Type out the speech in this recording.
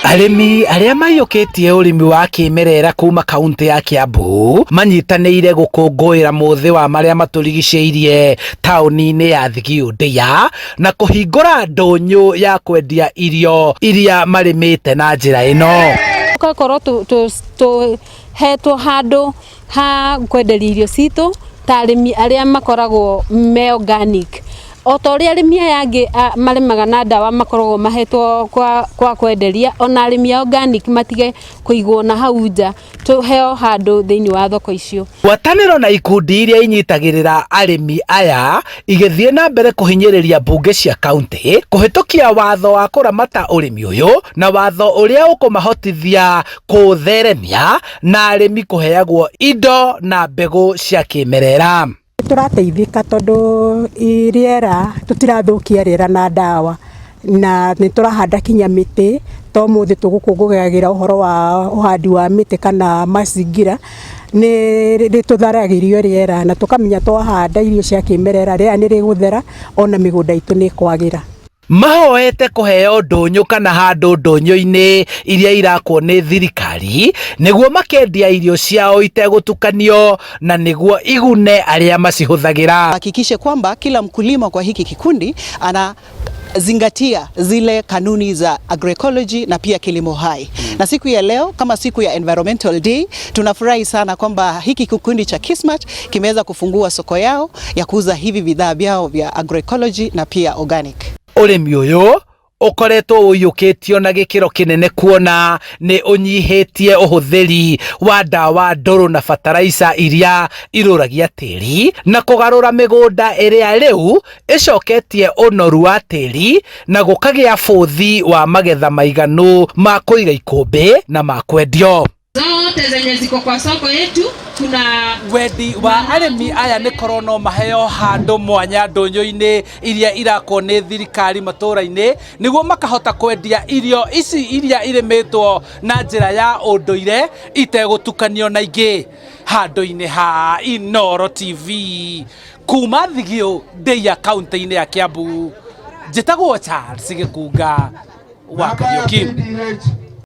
Arimi aria maiyukitie urimi wa kimerera kuma kaunti ya Kiambu manyitanĩire gũkũngũĩra mũthĩ wa maria maturigicĩirie taũni-inĩ ya Thigiũndĩya na kũhingũra ndũnyũ ya kwendia irio iria marimĩte na njĩra ĩno. Tugakorwo tuhetwo handũ ha kwenderia irio citũ ta arimi aria makoragwo me organic. O ta ũrĩa arĩmi aya angĩ marĩmaga na ndawa makoragwo mahetwo kwa kwenderia, ona arĩmi organic matige kũigwo na hau nja, tuheo handũ thĩinĩ wa thoko icio. Ngwatanĩro na ikundi iria inyitagĩrĩra arĩmi aya igĩthiĩ na mbere kũhinyĩrĩria mbunge cia kaunti kũhĩtũkia watho wa kũramata ũrĩmi ũyũ na watho ũrĩa ũkũmahotithia kũũtheremia na arĩmi kũheagwo indo na mbegũ cia kĩmerera. Turateithĩka tondu rĩera tutirathũkia rĩera na ndawa, na nĩ turahanda kinya mĩtĩ to mũthĩ tũgũkũngũagĩra ũhoro wa ũhandi wa mĩtĩ kana mazingira nĩ tutharagĩrio rĩera na tukamenya twahanda irio cia kĩmerera rĩera nĩ rĩgũthera ona mĩgũnda itũ nĩ kwagĩra. Mahoete kũheo ndũnyũ kana handũ ndũnyũ-inĩ iria irakwo nĩ thirikari nĩguo makendia irio ciao itegũtukanio na nĩguo igune arĩa macihũthagĩra. Hakikishe kwamba kila mkulima kwa hiki kikundi anazingatia zile kanuni za agroecology na pia kilimo hai. Na siku ya leo kama siku ya Environmental Day tunafurahi sana kwamba hiki kikundi cha Kismat kimeweza kufungua soko yao ya kuuza hivi bidhaa vyao vya agroecology na pia organic. Ũrĩmi ũyũ ũkoretwo ũiyũkĩtio na gĩkĩro kĩnene kuona nĩ ũnyihĩtie ũhũthĩri wa ndawa ndũrũ na fertilizer iria irũragia tĩri na kũgarũra mĩgũnda ĩrĩa rĩu ĩcoketie ũnoru wa tĩri na gũkagĩa bũthi wa magetha maiganu ma kũiga ikũmbĩ na ma kwendio. Zote zenye ziko kwa soko yetu kuna wendi wa arĩmi aya nĩ korwo no maheo handũ mwanya ndũnyũ-inĩ iria irakwo nĩ thirikari matũra-inĩ nĩguo makahota kwendia irio ici iria irĩmĩtwo na njĩra ya ũndũire itegũtukanio na ingĩ. Handũ-inĩ ha Inooro TV kuma Thigiũndĩya kaunti-inĩ ya Kiambu, njĩtagwo Charles Gĩkunga wa Kariũki.